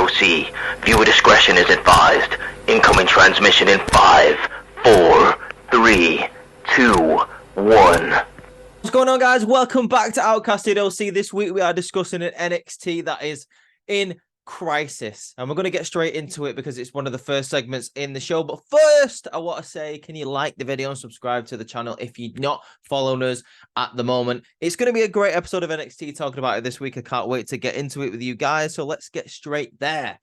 OC. Viewer discretion is advised. Incoming transmission in 5, 4, 3, 2, 1. What's going on, guys? Welcome back to Outcasted OC. This week we are discussing an NXT that is in crisis, and we're going to get straight into it because it's one of the first segments in the show. But first, I want to say, can you like the video and subscribe to the channel if you're not following us at the moment? It's going to be a great episode of NXT talking about it this week. I can't wait to get into it with you guys, so let's get straight there.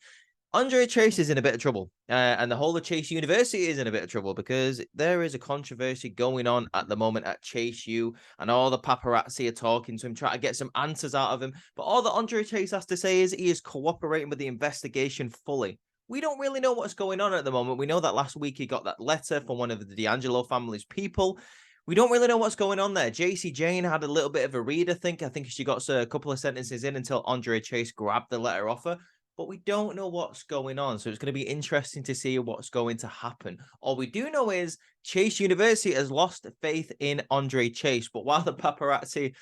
Andre Chase is in a bit of trouble, and the whole of Chase University is in a bit of trouble because there is a controversy going on at the moment at Chase U, and all the paparazzi are talking to him, trying to get some answers out of him. But all that Andre Chase has to say is he is cooperating with the investigation fully. We don't really know what's going on at the moment. We know that last week he got that letter from one of the D'Angelo family's people. We don't really know what's going on there. JC Jane had a little bit of a read, I think she got a couple of sentences in until Andre Chase grabbed the letter off her. But we don't know what's going on, so it's going to be interesting to see what's going to happen. All we do know is Chase University has lost faith in Andre Chase, but while the paparazzi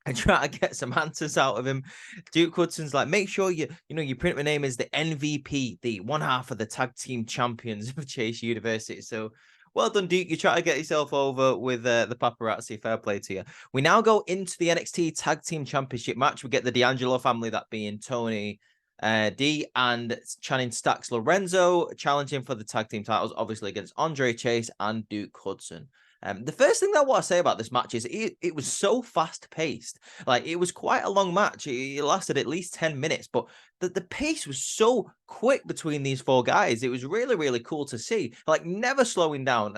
are trying to get some answers out of him, Duke Hudson's like, make sure you print my name as the MVP, the one half of the tag team champions of Chase University. So well done, Duke. You try to get yourself over with the paparazzi. Fair play to you. We now go into the NXT Tag Team Championship match. We get the D'Angelo family, that being Tony D and Channing Stacks Lorenzo, challenging for the tag team titles, obviously against Andre Chase and Duke Hudson. The first thing that I want to say about this match is it was so fast paced. Like, it was quite a long match. It lasted at least 10 minutes, but the pace was so quick between these four guys. It was really, really cool to see. Like, never slowing down.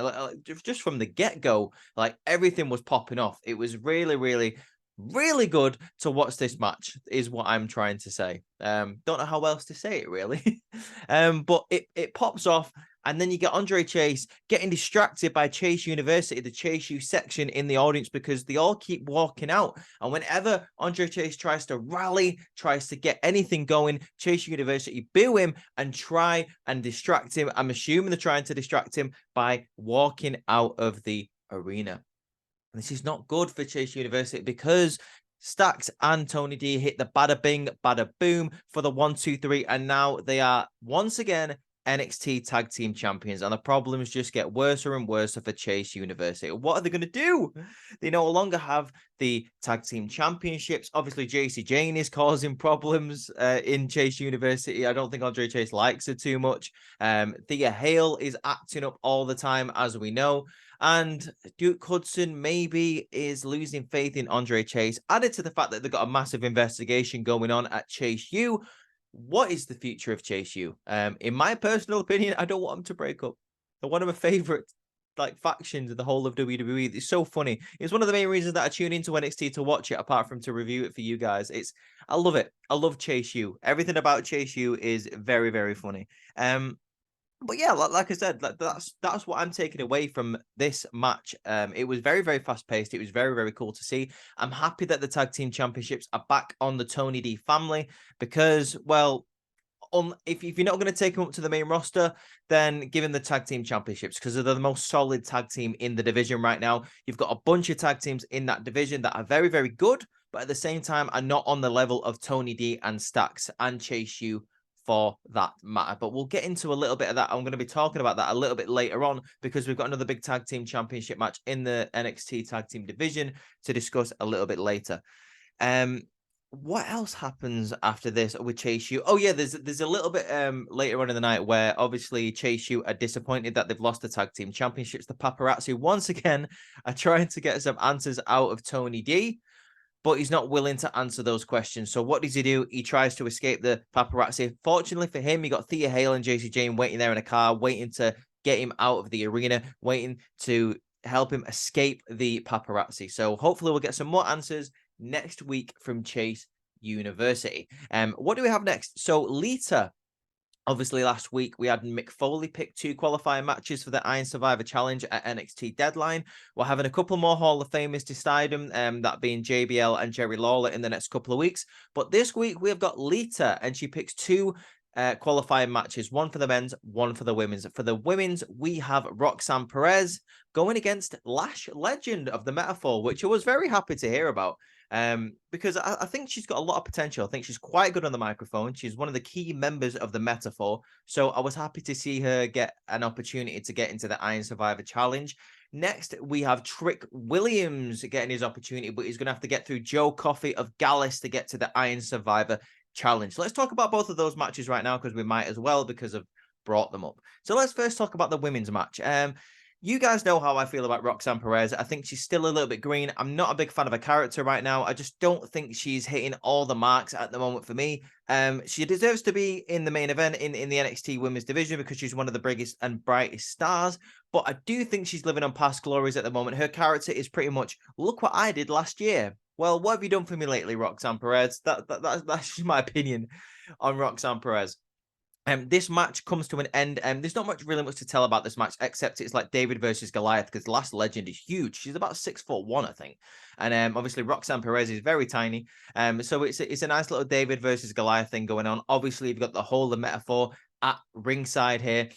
Just from the get-go, like, everything was popping off. It was really, really, really good to watch this match, is what I'm trying to say. Don't know how else to say it, really. But it pops off, and then you get Andre Chase getting distracted by Chase University, the Chase U section in the audience, because they all keep walking out. And whenever Andre Chase tries to rally, tries to get anything going, Chase University boo him and try and distract him. I'm assuming they're trying to distract him by walking out of the arena. This is not good for Chase University because Stacks and Tony D hit the bada bing, bada boom for the 1, 2, 3, and now they are once again NXT Tag Team Champions, and the problems just get worse and worse for Chase University. What are they going to do? They no longer have the Tag Team Championships. Obviously, JC Jane is causing problems in Chase University. I don't think Andre Chase likes her too much. Thea Hale is acting up all the time, as we know. And Duke Hudson maybe is losing faith in Andre Chase, added to the fact that they've got a massive investigation going on at Chase U. What is the future of Chase U? In my personal opinion, I don't want them to break up. They're one of my favorite factions of the whole of WWE. It's so funny. It's one of the main reasons that I tune into NXT to watch it, apart from to review it for you guys. I love it. I love Chase U. Everything about Chase U is very, very funny. But yeah, like I said, that's what I'm taking away from this match. It was very, very fast paced. It was very, very cool to see. I'm happy that the tag team championships are back on the Tony D family because, well, if you're not going to take them up to the main roster, then give them the tag team championships because they're the most solid tag team in the division right now. You've got a bunch of tag teams in that division that are very, very good, but at the same time are not on the level of Tony D and Stacks and Chase U for that matter. But we'll get into a little bit of that. I'm going to be talking about that a little bit later on because we've got another big tag team championship match in the NXT tag team division to discuss a little bit later. What else happens after this with Chase U? Oh yeah, there's a little bit later on in the night where obviously Chase U are disappointed that they've lost the tag team championships. The paparazzi once again are trying to get some answers out of Tony D, but he's not willing to answer those questions. So what does he do? He tries to escape the paparazzi. Fortunately for him, he got Thea Hale and JC Jane waiting there in a car, waiting to get him out of the arena, waiting to help him escape the paparazzi. So hopefully we'll get some more answers next week from Chase University. What do we have next? So Lita, obviously last week we had Mick Foley pick 2 qualifying matches for the Iron Survivor Challenge at NXT Deadline. We're having a couple more Hall of Famers decide them, that being JBL and Jerry Lawler in the next couple of weeks. But this week we have got Lita, and she picks 2 qualifying matches, one for the men's, one for the women's. For the women's, we have Roxanne Perez going against Lash Legend of the Metaphor, which I was very happy to hear about. Because I think she's got a lot of potential. I think she's quite good on the microphone. She's one of the key members of the Metaphor. So I was happy to see her get an opportunity to get into the Iron Survivor Challenge. Next, we have Trick Williams getting his opportunity, but he's going to have to get through Joe Coffey of Gallus to get to the Iron Survivor Challenge. Let's talk about both of those matches right now because we might as well because I've brought them up. So let's first talk about the women's match. You guys know how I feel about Roxanne Perez. I think she's still a little bit green. I'm not a big fan of her character right now. I just don't think she's hitting all the marks at the moment for me. She deserves to be in the main event in the NXT women's division because she's one of the biggest and brightest stars. But I do think she's living on past glories at the moment. Her character is pretty much, look what I did last year. Well, what have you done for me lately, Roxanne Perez? That's just my opinion on Roxanne Perez. This match comes to an end. There's not really much to tell about this match, except it's like David versus Goliath, because Last Legend is huge. She's about 6'1", I think. And obviously Roxanne Perez is very tiny. So it's a nice little David versus Goliath thing going on. Obviously, you've got the whole of Metaphor at ringside here.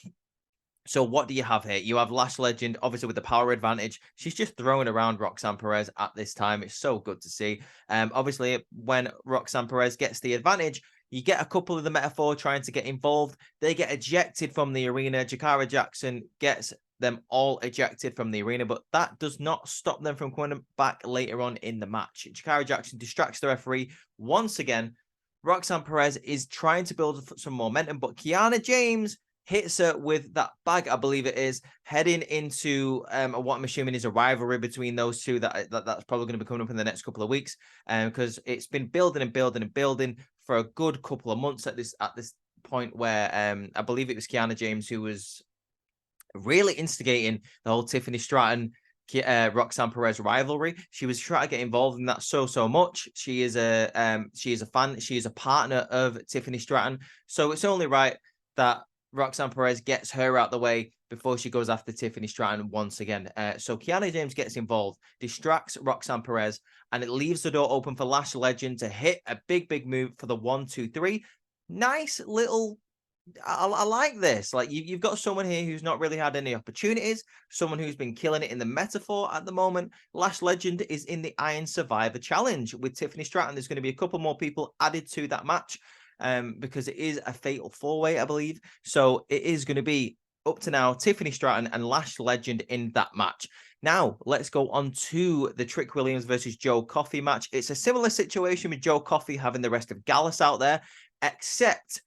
So what do you have here? You have Lash Legend, obviously with the power advantage. She's just throwing around Roxanne Perez at this time. It's so good to see. Obviously, when Roxanne Perez gets the advantage, you get a couple of the Metaphor trying to get involved. They get ejected from the arena. Jakara Jackson gets them all ejected from the arena, but that does not stop them from coming back later on in the match. Jakara Jackson distracts the referee. Once again, Roxanne Perez is trying to build some momentum, but Kiana James hits her with that bag, I believe it is, heading into what I'm assuming is a rivalry between those two that's probably going to be coming up in the next couple of weeks, because it's been building and building and building for a good couple of months at this point where I believe it was Kiana James who was really instigating the whole Tiffany Stratton Roxanne Perez rivalry. She was trying to get involved in that so much. She is a fan. She is a partner of Tiffany Stratton. So it's only right that Roxanne Perez gets her out the way before she goes after Tiffany Stratton once again. So Kiana James gets involved, distracts Roxanne Perez, and it leaves the door open for Lash Legend to hit a big move for the 1, 2, 3. Nice little. I like this. Like you've got someone here who's not really had any opportunities, someone who's been killing it in the Metaphor at the moment. Lash Legend is in the Iron Survivor Challenge with Tiffany Stratton. There's going to be a couple more people added to that match. Because it is a fatal 4-way, I believe. So it is going to be up to now Tiffany Stratton and Lash Legend in that match. Now, let's go on to the Trick Williams versus Joe Coffey match. It's a similar situation with Joe Coffey having the rest of Gallus out there, except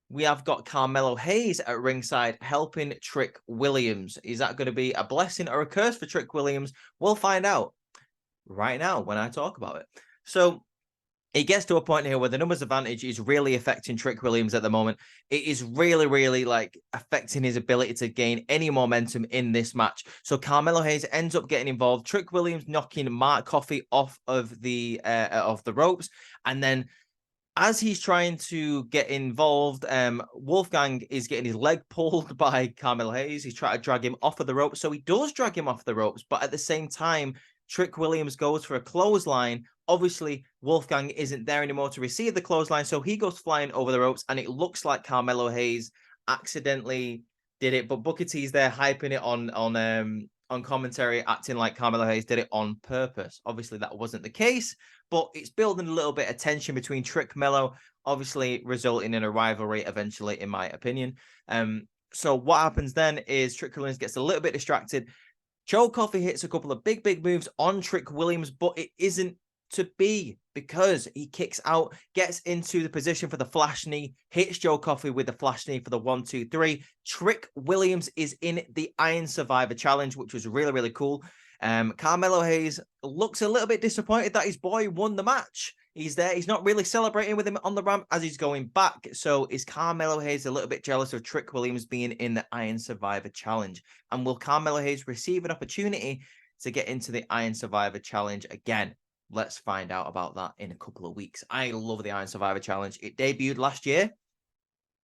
we have got Carmelo Hayes at ringside helping Trick Williams. Is that going to be a blessing or a curse for Trick Williams? We'll find out right now when I talk about it. So it gets to a point here where the numbers advantage is really affecting Trick Williams at the moment. It is really like affecting his ability to gain any momentum in this match. So Carmelo Hayes ends up getting involved. Trick Williams knocking Mark Coffey off of the ropes, and then as he's trying to get involved, Wolfgang is getting his leg pulled by Carmelo Hayes. He's trying to drag him off of the ropes. So he does drag him off the ropes, but at the same time, Trick Williams goes for a clothesline. Obviously, Wolfgang isn't there anymore to receive the clothesline, so he goes flying over the ropes, and it looks like Carmelo Hayes accidentally did it, but Booker T's there hyping it on commentary, acting like Carmelo Hayes did it on purpose. Obviously, that wasn't the case, but it's building a little bit of tension between Trick Mello, obviously resulting in a rivalry eventually, in my opinion. So what happens then is Trick Williams gets a little bit distracted. Joe Coffey hits a couple of big moves on Trick Williams, but it isn't to be because he kicks out, gets into the position for the flash knee, hits Joe Coffey with the flash knee for the 1, 2, 3. Trick Williams is in the Iron Survivor Challenge, which was really cool. Carmelo Hayes looks a little bit disappointed that his boy won the match. He's there. He's not really celebrating with him on the ramp as he's going back. So is Carmelo Hayes a little bit jealous of Trick Williams being in the Iron Survivor Challenge? And will Carmelo Hayes receive an opportunity to get into the Iron Survivor Challenge again? Let's find out about that in a couple of weeks. I love the Iron Survivor Challenge. It debuted last year,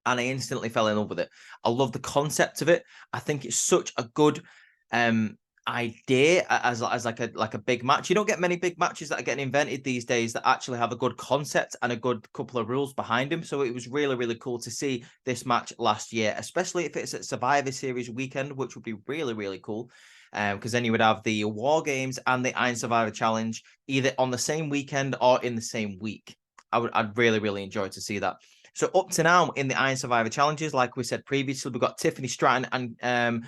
and I instantly fell in love with it. I love the concept of it. I think it's such a good idea as like a big match. You don't get many big matches that are getting invented these days that actually have a good concept and a good couple of rules behind them. So it was really cool to see this match last year, especially if it's at Survivor Series weekend, which would be really cool. because then you would have the War Games and the Iron Survivor Challenge either on the same weekend or in the same week. I'd really, really enjoy to see that. So up to now in the Iron Survivor Challenges, like we said previously, we've got Tiffany Stratton and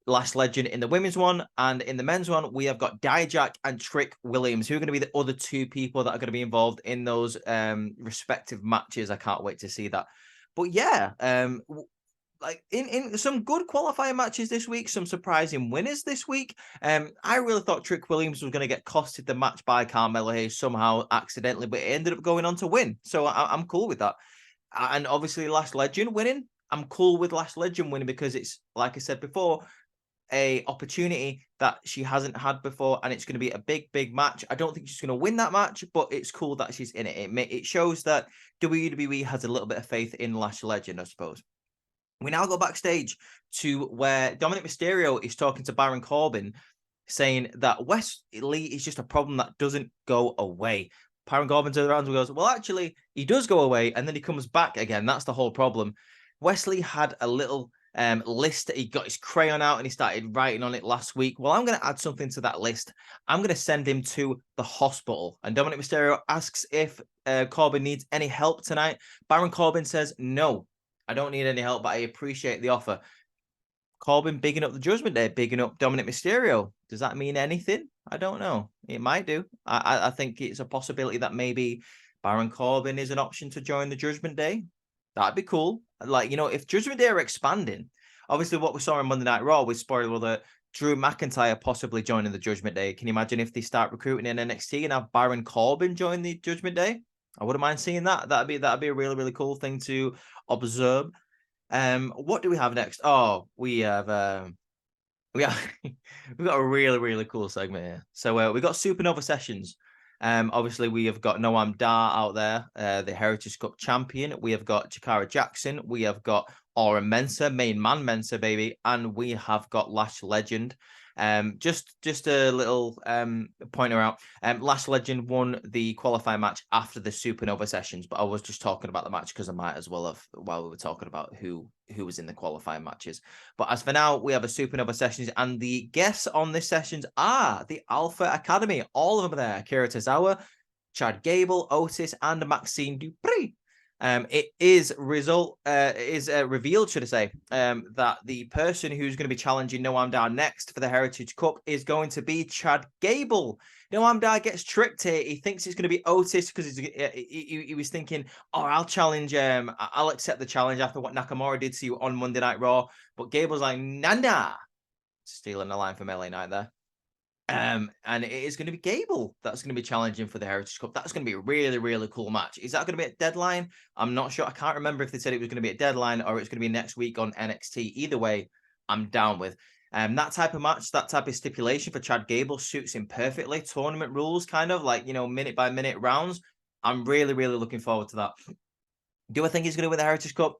Lash Legend in the women's one, and in the men's one, we have got Dijak and Trick Williams, who are going to be the other two people that are going to be involved in those respective matches. I can't wait to see that. But yeah, like in some good qualifying matches this week, some surprising winners this week. I really thought Trick Williams was going to get costed the match by Carmelo Hayes somehow accidentally, but it ended up going on to win. So I'm cool with that. And obviously, Lash Legend winning. I'm cool with Lash Legend winning because it's, like I said before, a opportunity that she hasn't had before, and it's going to be a big match. I don't think she's going to win that match, but it's cool that she's in it. It shows that WWE has a little bit of faith in Lash Legend, I suppose. We now go backstage to where Dominic Mysterio is talking to Baron Corbin, saying that Wes Lee is just a problem that doesn't go away. Baron Corbin turns around and goes, well, actually, he does go away, and then he comes back again. That's the whole problem. Wes Lee had a little list. He got his crayon out and he started writing on it last week. Well, I'm going to add something to that list. I'm going to send him to the hospital. And Dominic Mysterio asks if Corbin needs any help tonight. Baron Corbin says, no, I don't need any help, but I appreciate the offer. Corbin bigging up the Judgment Day, bigging up Dominic Mysterio. Does that mean anything? I don't know. It might do. I think it's a possibility that maybe Baron Corbin is an option to join the Judgment Day. That'd be cool. Like, you know, if Judgment Day are expanding, obviously what we saw on Monday Night Raw was spoiler alert, Drew McIntyre possibly joining the Judgment Day. Can you imagine if they start recruiting in NXT and have Baron Corbin join the Judgment Day? I wouldn't mind seeing that. That'd be a really, really cool thing to observe. What do we have next? Oh, we have we've got a really, really cool segment here. So we got Supernova Sessions. Obviously we have got Noam Dar out there, the Heritage Cup champion. We have got Jakara Jackson. We have got Aura Mensa, main man Mensa, baby, and we have got Lash Legend. Just a little pointer out. Lash Legend won the qualifying match after the Supernova Sessions, but I was just talking about the match because I might as well have while we were talking about who was in the qualifying matches. But as for now, we have a Supernova Sessions, and the guests on this sessions are the Alpha Academy. All of them are there. Akira Tozawa, Chad Gable, Otis, and Maxine Dupree. It is revealed, should I say, that the person who's going to be challenging Noam Dar next for the Heritage Cup is going to be Chad Gable. Noam Dar gets tricked here. He thinks it's going to be Otis because he was thinking, oh, I'll challenge, I'll accept the challenge after what Nakamura did to you on Monday Night Raw. But Gable's like, nah. Stealing the line from LA Knight there. And it is going to be Gable that's going to be challenging for the Heritage Cup. That's going to be a really, really cool match. Is that going to be a Deadline? I'm not sure. I can't remember if they said it was going to be a Deadline or it's going to be next week on NXT. Either way, I'm down with. That type of match, that type of stipulation for Chad Gable suits him perfectly. Tournament rules, kind of like, you know, minute by minute rounds. I'm really, really looking forward to that. Do I think he's going to win the Heritage Cup?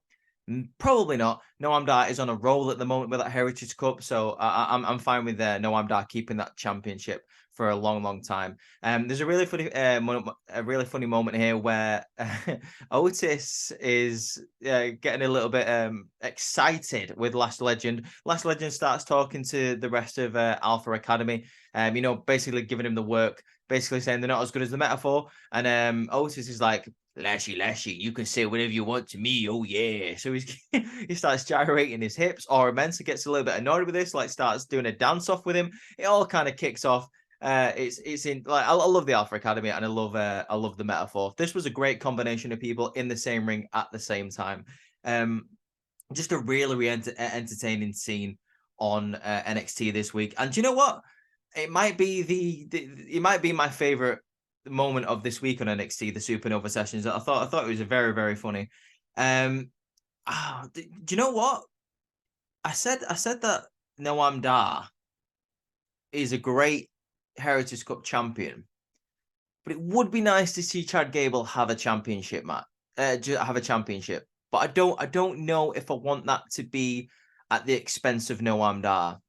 Probably not. Noam Dar is on a roll at the moment with that Heritage Cup, so I'm fine with Noam Dar keeping that championship for a long, long time. There's a really funny moment here where Otis is getting a little bit excited with Lash Legend. Lash Legend starts talking to the rest of Alpha Academy, you know, basically giving him the work, basically saying they're not as good as the Metaphor, and Otis is like, Lashy, you can say whatever you want to me. Oh yeah. So he starts gyrating his hips. Aura Mensa gets a little bit annoyed with this, like starts doing a dance off with him. It all kind of kicks off. It's in like I love the Alpha Academy and I love the Metaphor. This was a great combination of people in the same ring at the same time. Just a really entertaining scene on NXT this week. And do you know what? It might be it might be my favorite moment of this week on NXT, the Supernova Sessions. I thought it was a very, very funny. Do you know what? I said that Noam Dar is a great Heritage Cup champion, but it would be nice to see Chad Gable have a championship match, have a championship. But I don't know if I want that to be at the expense of Noam Dar.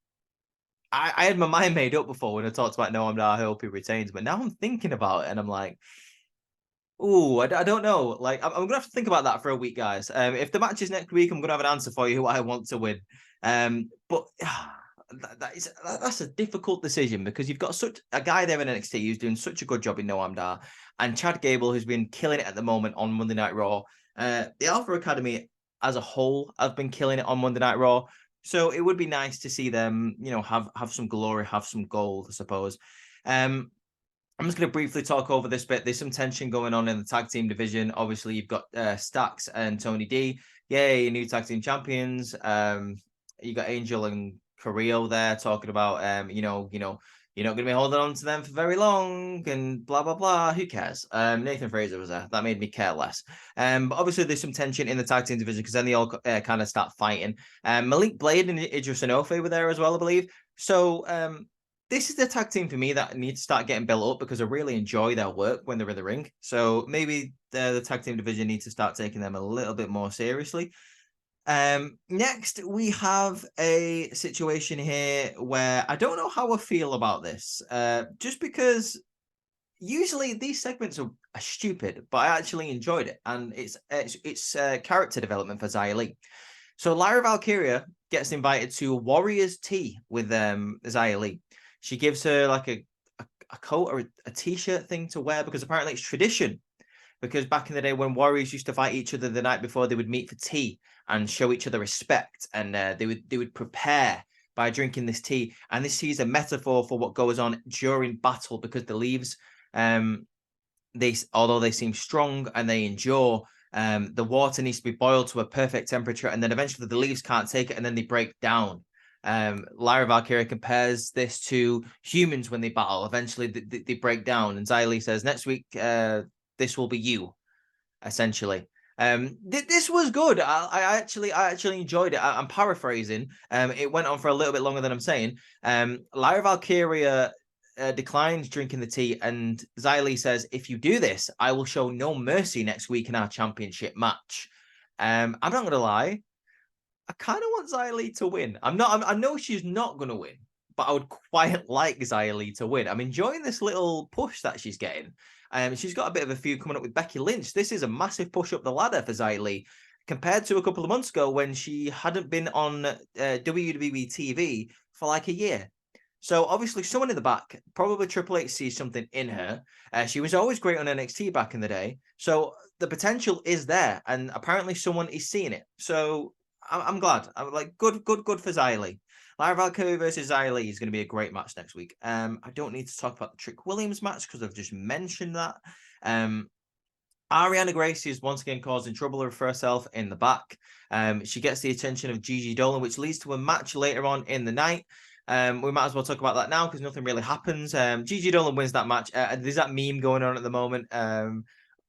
I had my mind made up before when I talked about Noam Dar. I hope he retains, but now I'm thinking about it and I'm like, ooh, I don't know. Like, I'm gonna have to think about that for a week, guys. If the match is next week, I'm gonna have an answer for you who I want to win. But that's a difficult decision because you've got such a guy there in NXT who's doing such a good job in Noam Dar, and Chad Gable, who's been killing it at the moment on Monday Night Raw. The Alpha Academy as a whole have been killing it on Monday Night Raw. So it would be nice to see them, have some glory, have some gold, I suppose. I'm just going to briefly talk over this bit. There's some tension going on in the tag team division. Obviously, you've got Stax and Tony D. Yay, new tag team champions. You got Angel and Carrillo there talking about, you're not going to be holding on to them for very long and blah, blah, blah. Who cares? Nathan Fraser was there. That made me care less. But obviously, there's some tension in the tag team division because then they all kind of start fighting. Malik Blade and Idris Enofe were there as well, I believe. So this is the tag team for me that needs to start getting built up because I really enjoy their work when they're in the ring. So maybe the tag team division needs to start taking them a little bit more seriously. Next, we have a situation here where I don't know how I feel about this. Just because usually these segments are stupid, but I actually enjoyed it, and it's character development for Xia Li. So Lyra Valkyria gets invited to Warriors Tea with Xia Li. She gives her like a coat or a t-shirt thing to wear because apparently it's tradition. Because back in the day when warriors used to fight each other the night before, they would meet for tea and show each other respect, and they would prepare by drinking this tea. And this tea is a metaphor for what goes on during battle because the leaves, although they seem strong and they endure, the water needs to be boiled to a perfect temperature, and then eventually the leaves can't take it and then they break down. Lyra Valkyria compares this to humans when they battle. Eventually they break down, and Xia Li says next week this will be you, essentially. This was good. I actually enjoyed it. I'm paraphrasing. It went on for a little bit longer than I'm saying. Lyra Valkyria declines drinking the tea, and Xia Li says, if you do this, I will show no mercy next week in our championship match. I'm not going to lie. I kind of want Xia Li to win. I know she's not going to win, but I would quite like Xia Li to win. I'm enjoying this little push that she's getting. She's got a bit of a feud coming up with Becky Lynch. This is a massive push up the ladder for Xia Li compared to a couple of months ago when she hadn't been on WWE TV for like a year. So obviously someone in the back, probably Triple H, sees something in her. She was always great on NXT back in the day. So the potential is there, and apparently someone is seeing it. So I'm glad. I'm like, good for Xia Li. Lyra Valkyria versus Xia Li is going to be a great match next week. I don't need to talk about the Trick Williams match because I've just mentioned that. Ariana Gracie is once again causing trouble for herself in the back. She gets the attention of Gigi Dolan, which leads to a match later on in the night. We might as well talk about that now because nothing really happens. Gigi Dolan wins that match. There's that meme going on at the moment.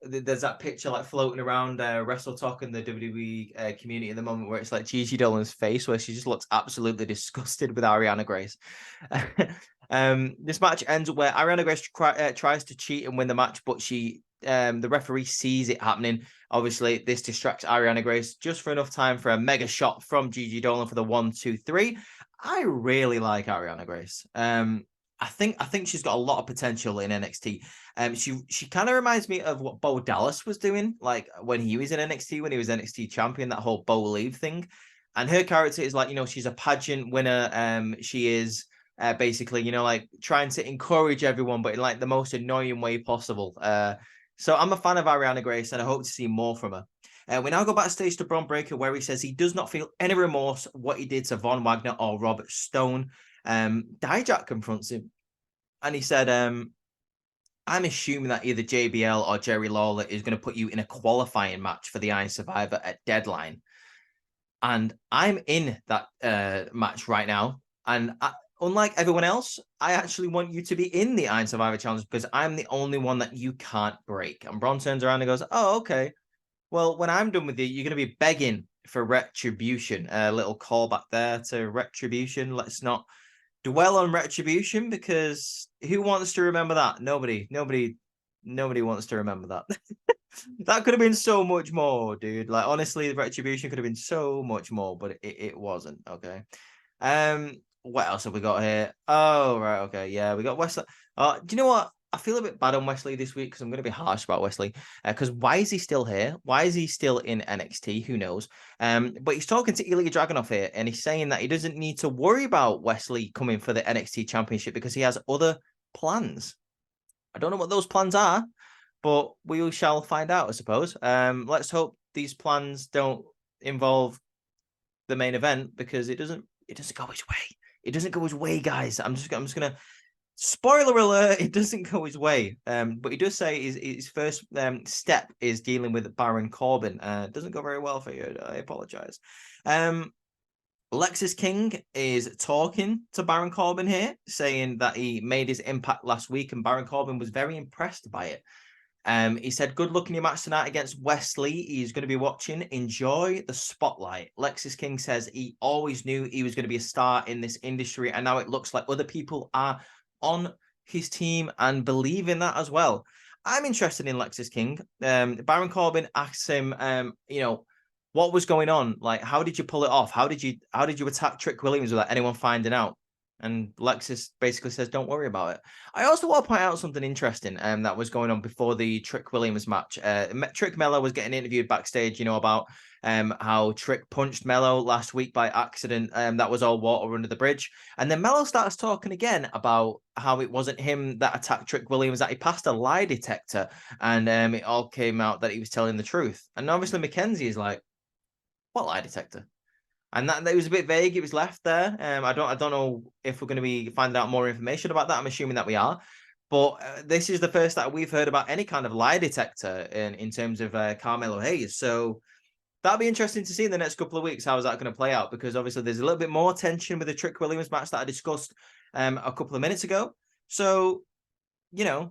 There's that picture like floating around Wrestle Talk in the WWE community at the moment where it's like Gigi Dolan's face where she just looks absolutely disgusted with Ariana Grace. This match ends where Ariana Grace tries to cheat and win the match, but the referee sees it happening. Obviously, this distracts Ariana Grace just for enough time for a mega shot from Gigi Dolan for the 1, 2, 3. I really like Ariana Grace. I think she's got a lot of potential in NXT. She kind of reminds me of what Bo Dallas was doing, like when he was in NXT, when he was NXT champion, that whole Bo Leave thing. And her character is like, she's a pageant winner. She is basically, like trying to encourage everyone, but in like the most annoying way possible. So I'm a fan of Ariana Grace, and I hope to see more from her. We now go backstage to Bron Breakker, where he says he does not feel any remorse what he did to Von Wagner or Robert Stone. Dijak confronts him, and he said, I'm assuming that either JBL or Jerry Lawler is going to put you in a qualifying match for the Iron Survivor at Deadline. And I'm in that match right now. And unlike everyone else, I actually want you to be in the Iron Survivor Challenge because I'm the only one that you can't break. And Bron turns around and goes, oh, okay. Well, when I'm done with you, you're going to be begging for retribution. A little callback there to retribution. Let's not dwell on retribution because who wants to remember that? Nobody wants to remember that. That could have been so much more, dude. Like, honestly, the retribution could have been so much more, but it wasn't. Okay. What else have we got here? Oh, right. Okay. Yeah, we got Wes. Do you know what? I feel a bit bad on Wes Lee this week because I'm going to be harsh about Wes Lee. Because why is he still here? Why is he still in NXT? Who knows? But he's talking to Ilya Dragunov here, and he's saying that he doesn't need to worry about Wes Lee coming for the NXT Championship because he has other plans. I don't know what those plans are, but we shall find out, I suppose. Let's hope these plans don't involve the main event because it doesn't go his way. It doesn't go his way, guys. I'm just gonna spoiler alert, it doesn't go his way. But he does say his first step is dealing with Baron Corbin. It doesn't go very well for you. I apologize. Lexis King is talking to Baron Corbin here, saying that he made his impact last week, and Baron Corbin was very impressed by it. He said, good luck in your match tonight against Wes Lee. He's going to be watching. Enjoy the spotlight. Lexis King says he always knew he was going to be a star in this industry, and now it looks like other people are on his team and believe in that as well. I'm interested in Lexis King. Baron Corbin asks him, what was going on? Like, how did you pull it off? How did you attack Trick Williams without anyone finding out? And Lexis basically says, don't worry about it. I also want to point out something interesting that was going on before the Trick Williams match. Trick Mello was getting interviewed backstage, about how Trick punched Mello last week by accident. That was all water under the bridge. And then Mello starts talking again about how it wasn't him that attacked Trick Williams, that he passed a lie detector. And it all came out that he was telling the truth. And obviously Mackenzie is like, what lie detector? And that it was a bit vague. It was left there. I don't know if we're going to be finding out more information about that. I'm assuming that we are. But this is the first that we've heard about any kind of lie detector in terms of Carmelo Hayes. So that'll be interesting to see in the next couple of weeks. How is that going to play out? Because obviously there's a little bit more tension with the Trick Williams match that I discussed a couple of minutes ago. So, where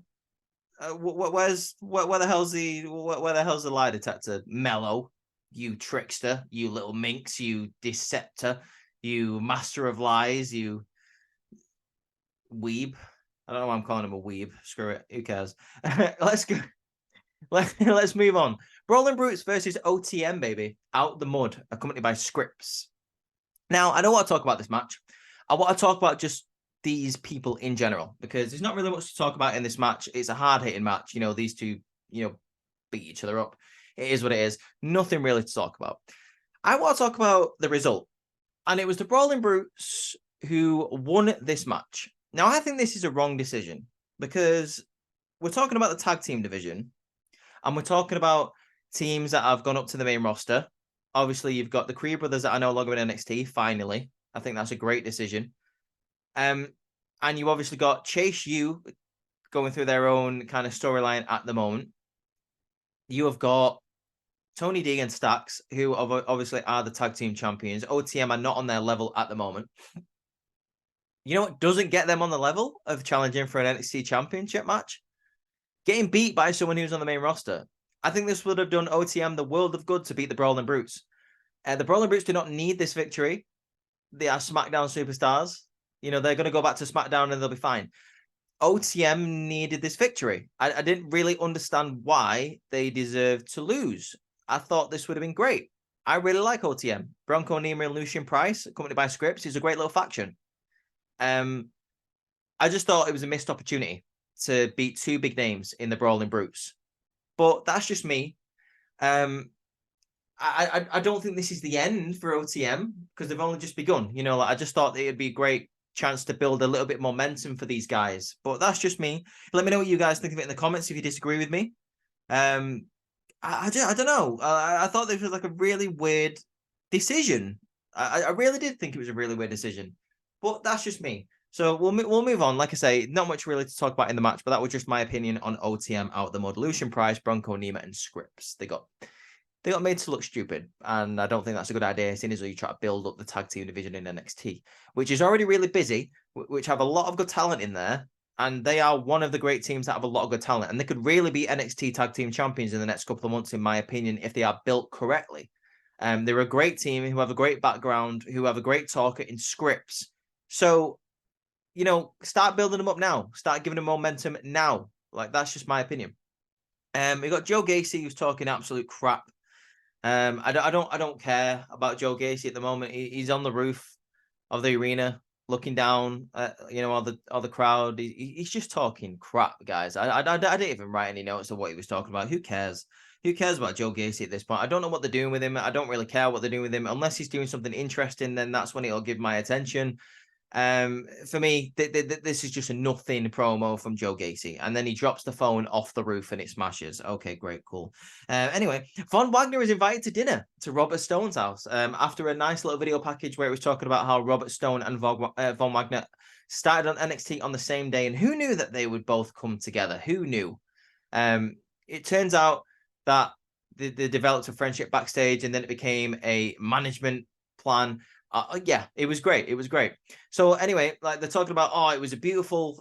the hell's the lie detector? Mello. You trickster, you little minx, you deceptor, you master of lies, you weeb. I don't know why I'm calling him a weeb. Screw it. Who cares? Let's go. Let's move on. Brawling Brutes versus OTM, baby. Out the mud, accompanied by Scripps. Now, I don't want to talk about this match. I want to talk about just these people in general, because there's not really much to talk about in this match. It's a hard-hitting match. These two, beat each other up. It is what it is. Nothing really to talk about. I want to talk about the result. And it was the Brawling Brutes who won this match. Now, I think this is a wrong decision because we're talking about the tag team division and we're talking about teams that have gone up to the main roster. Obviously, you've got the Creed brothers that are no longer in NXT, finally. I think that's a great decision. And you obviously got Chase U going through their own kind of storyline at the moment. You have got Tony D and Stax, who obviously are the tag team champions. OTM are not on their level at the moment. You know what doesn't get them on the level of challenging for an NXT championship match? Getting beat by someone who's on the main roster. I think this would have done OTM the world of good to beat the Brawling Brutes. The Brawling Brutes do not need this victory. They are SmackDown superstars. They're going to go back to SmackDown and they'll be fine. OTM needed this victory. I didn't really understand why they deserved to lose. I thought this would have been great. I really like OTM. Bronco Nima and Lucian Price, accompanied by Scripps, is a great little faction. I just thought it was a missed opportunity to beat two big names in the Brawling Brutes. But that's just me. I don't think this is the end for OTM because they've only just begun. I just thought it'd be a great chance to build a little bit momentum for these guys. But that's just me. Let me know what you guys think of it in the comments if you disagree with me. I don't know. I thought this was like a really weird decision. I really did think it was a really weird decision, but that's just me. So we'll move on. Like I say, not much really to talk about in the match, but that was just my opinion on OTM out the mud. Lucian Price, Bronco Nima, and Scripps. They got made to look stupid, and I don't think that's a good idea. Seeing as though you try to build up the tag team division in NXT, which is already really busy, which have a lot of good talent in there. And they are one of the great teams that have a lot of good talent. And they could really be NXT tag team champions in the next couple of months, in my opinion, if they are built correctly. They're a great team who have a great background, who have a great talker in Scripps. So, start building them up now. Start giving them momentum now. Like, that's just my opinion. We got Joe Gacy, who's talking absolute crap. I don't care about Joe Gacy at the moment. He's on the roof of the arena. looking down at, all the crowd. He's just talking crap, guys. I didn't even write any notes of what he was talking about. Who cares? Who cares about Joe Gacy at this point? I don't know what they're doing with him. I don't really care what they're doing with him. Unless he's doing something interesting, then that's when it'll give my attention. For me, this is just a nothing promo from Joe Gacy, and then he drops the phone off the roof and it smashes. Okay, great, cool. Anyway, Von Wagner is invited to dinner to Robert Stone's house after a nice little video package where it was talking about how Robert Stone and Von Wagner started on NXT on the same day, and who knew that they would both come together? Who knew? It turns out that they developed a friendship backstage, and then it became a management plan. Yeah, it was great. It was great. So anyway, like they're talking about, oh, it was a beautiful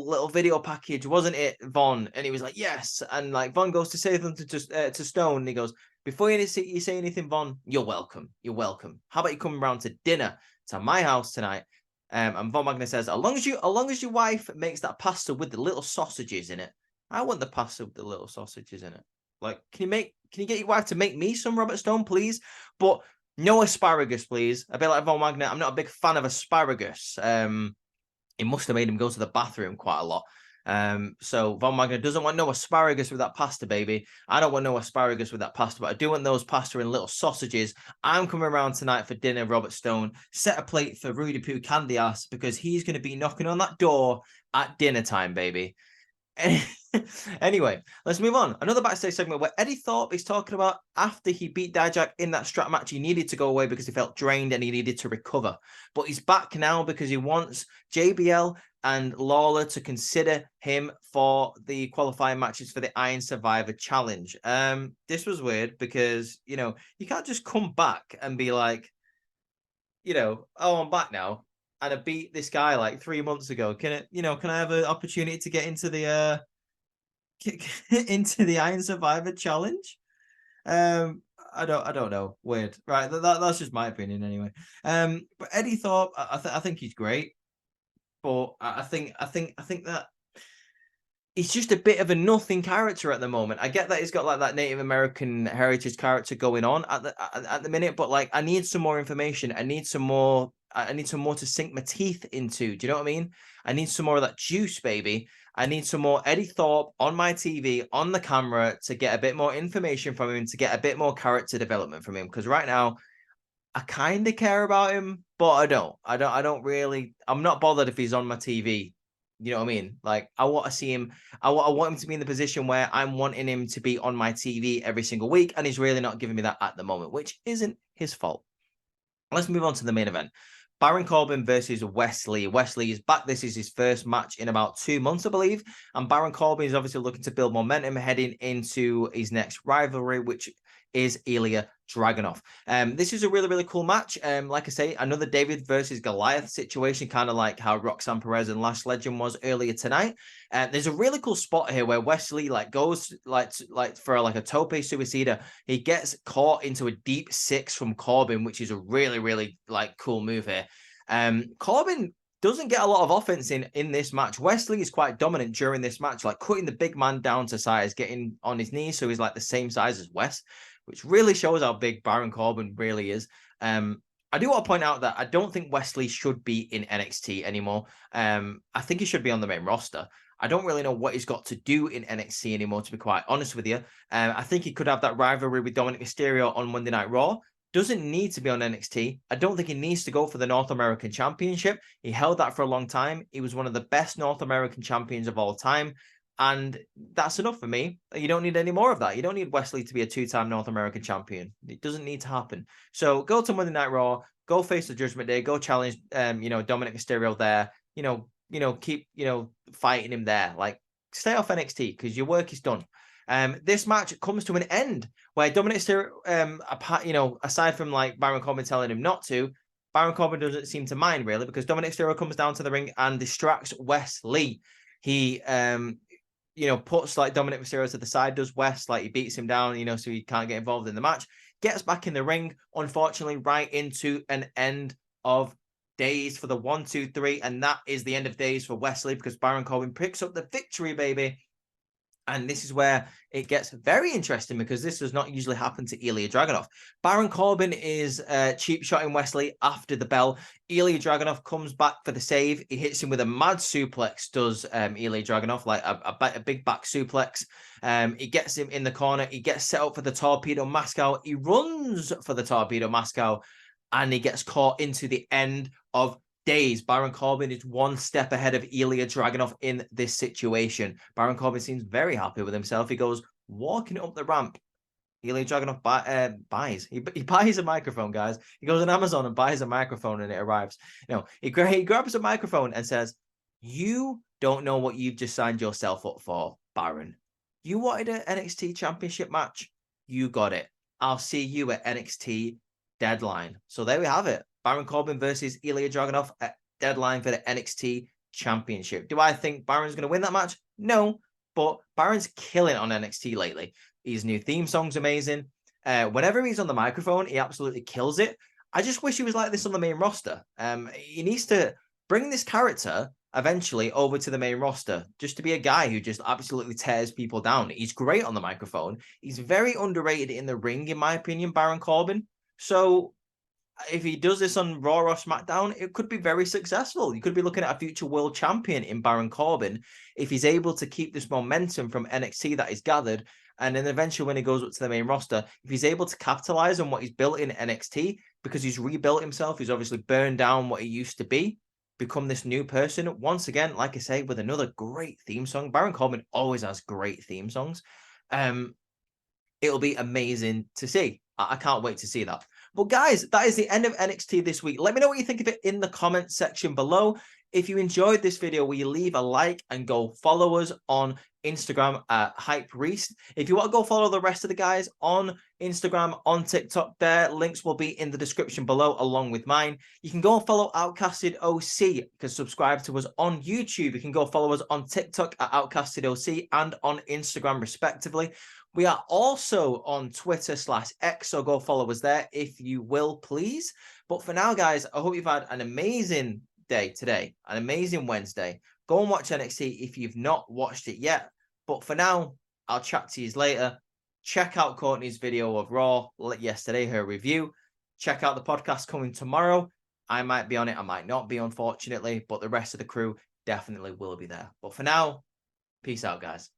little video package, wasn't it, Von? And he was like, yes. And like Von goes to say something to Stone, and he goes, before you say anything, Von, you're welcome. You're welcome. How about you come around to dinner to my house tonight? And Von Wagner says, as long as your wife makes that pasta with the little sausages in it, I want the pasta with the little sausages in it. Like, can you get your wife to make me some, Robert Stone, please? But no asparagus, please. A bit like Von Wagner, I'm not a big fan of asparagus. It must have made him go to the bathroom quite a lot. So Von Wagner doesn't want no asparagus with that pasta, baby. I don't want no asparagus with that pasta, but I do want those pasta and little sausages. I'm coming around tonight for dinner, Robert Stone. Set a plate for Rudy Poo Candy Ass because he's going to be knocking on that door at dinner time, baby. Anyway, let's move on. Another backstage segment where Eddie Thorpe is talking about after he beat Dijak in that strap match, he needed to go away because he felt drained and he needed to recover. But he's back now because he wants JBL and Lawler to consider him for the qualifying matches for the Iron Survivor Challenge. This was weird because, you can't just come back and be like, oh, I'm back now. And I beat this guy like 3 months ago. Can I have an opportunity to get into the Iron Survivor Challenge? I don't know. Weird, right? That's just my opinion anyway. But Eddie Thorpe, I think he's great, but I think that he's just a bit of a nothing character at the moment. I get that he's got like that Native American heritage character going on at the minute, but like I need some more information. I need some more to sink my teeth into. Do you know what I mean? I need some more of that juice, baby. I need some more Eddie Thorpe on my TV, on the camera, to get a bit more information from him, to get a bit more character development from him. Because right now, I kind of care about him, but I don't really. I'm not bothered if he's on my TV. You know what I mean? Like, I want to see him. I want him to be in the position where I'm wanting him to be on my TV every single week, and he's really not giving me that at the moment, which isn't his fault. Let's move on to the main event. Baron Corbin versus Wes Lee. Wes Lee is back. This is his first match in about 2 months, I believe. And Baron Corbin is obviously looking to build momentum heading into his next rivalry, which is Ilya Dragunov. This is a really, really cool match. Like I say, another David versus Goliath situation, kind of like how Roxanne Perez and Lash Legend was earlier tonight. There's a really cool spot here where Wes Lee goes for a tope suicida. He gets caught into a deep six from Corbin, which is a really, really cool move here. Corbin doesn't get a lot of offense in this match. Wes Lee is quite dominant during this match, like cutting the big man down to size, getting on his knees so he's like the same size as Wes, which really shows how big Baron Corbin really is. I do want to point out that I don't think Wes Lee should be in NXT anymore. I think he should be on the main roster. I don't really know what he's got to do in NXT anymore, to be quite honest with you. I think he could have that rivalry with Dominic Mysterio on Monday Night Raw. Doesn't need to be on NXT. I don't think he needs to go for the North American Championship. He held that for a long time. He was one of the best North American champions of all time. And that's enough for me. You don't need any more of that. You don't need Wes Lee to be a 2-time North American champion. It doesn't need to happen. So go to Monday Night Raw, go face the Judgment Day, go challenge Dominic Mysterio there. Keep fighting him there. Like, stay off NXT because your work is done. This match comes to an end where Dominic Mysterio, aside from Baron Corbin telling him not to, Baron Corbin doesn't seem to mind really, because Dominic Mysterio comes down to the ring and distracts Wes Lee. He puts Dominic Mysterio to the side, does Wes, he beats him down, so he can't get involved in the match. Gets back in the ring, unfortunately, right into an end of days for the 1, 2, 3, and that is the end of days for Wes Lee because Baron Corbin picks up the victory, baby. And this is where it gets very interesting because this does not usually happen to Ilya Dragunov. Baron Corbin is cheap shotting Wes Lee after the bell. Ilya Dragunov comes back for the save. He hits him with a mad suplex, does Ilya Dragunov, like a big back suplex. He gets him in the corner. He gets set up for the Torpedo Moscow. He runs for the Torpedo Moscow and he gets caught into the end of days. Baron Corbin is one step ahead of Ilya Dragunov in this situation. Baron Corbin seems very happy with himself. He goes walking up the ramp. Ilya Dragunov buys. He buys a microphone, guys. He goes on Amazon and buys a microphone and it arrives. He grabs a microphone and says, "You don't know what you've just signed yourself up for, Baron. You wanted an NXT championship match. You got it. I'll see you at NXT Deadline." So there we have it. Baron Corbin versus Ilya Dragunov at Deadline for the NXT Championship. Do I think Baron's going to win that match? No, but Baron's killing it on NXT lately. His new theme song's amazing. Whenever he's on the microphone, he absolutely kills it. I just wish he was like this on the main roster. He needs to bring this character eventually over to the main roster, just to be a guy who just absolutely tears people down. He's great on the microphone. He's very underrated in the ring, in my opinion, Baron Corbin. So if he does this on Raw or SmackDown, it could be very successful. You could be looking at a future world champion in Baron Corbin if he's able to keep this momentum from NXT that he's gathered. And then eventually when he goes up to the main roster, if he's able to capitalize on what he's built in NXT, because he's rebuilt himself, he's obviously burned down what he used to be, become this new person. Once again, like I say, with another great theme song. Baron Corbin always has great theme songs. It'll be amazing to see. I can't wait to see that. But guys, that is the end of NXT this week. Let me know what you think of it in the comment section below. If you enjoyed this video, will you leave a like and go follow us on Instagram at Hype Rhys. If you want to go follow the rest of the guys on Instagram, on TikTok, their links will be in the description below along with mine. You can go and follow Outcasted OC. You can subscribe to us on YouTube. You can go follow us on TikTok at Outcasted OC and on Instagram respectively. We are also on Twitter/X, so go follow us there if you will, please. But for now, guys, I hope you've had an amazing day today, an amazing Wednesday. Go and watch NXT if you've not watched it yet. But for now, I'll chat to you later. Check out Courtney's video of Raw yesterday, her review. Check out the podcast coming tomorrow. I might be on it, I might not be, unfortunately, but the rest of the crew definitely will be there. But for now, peace out, guys.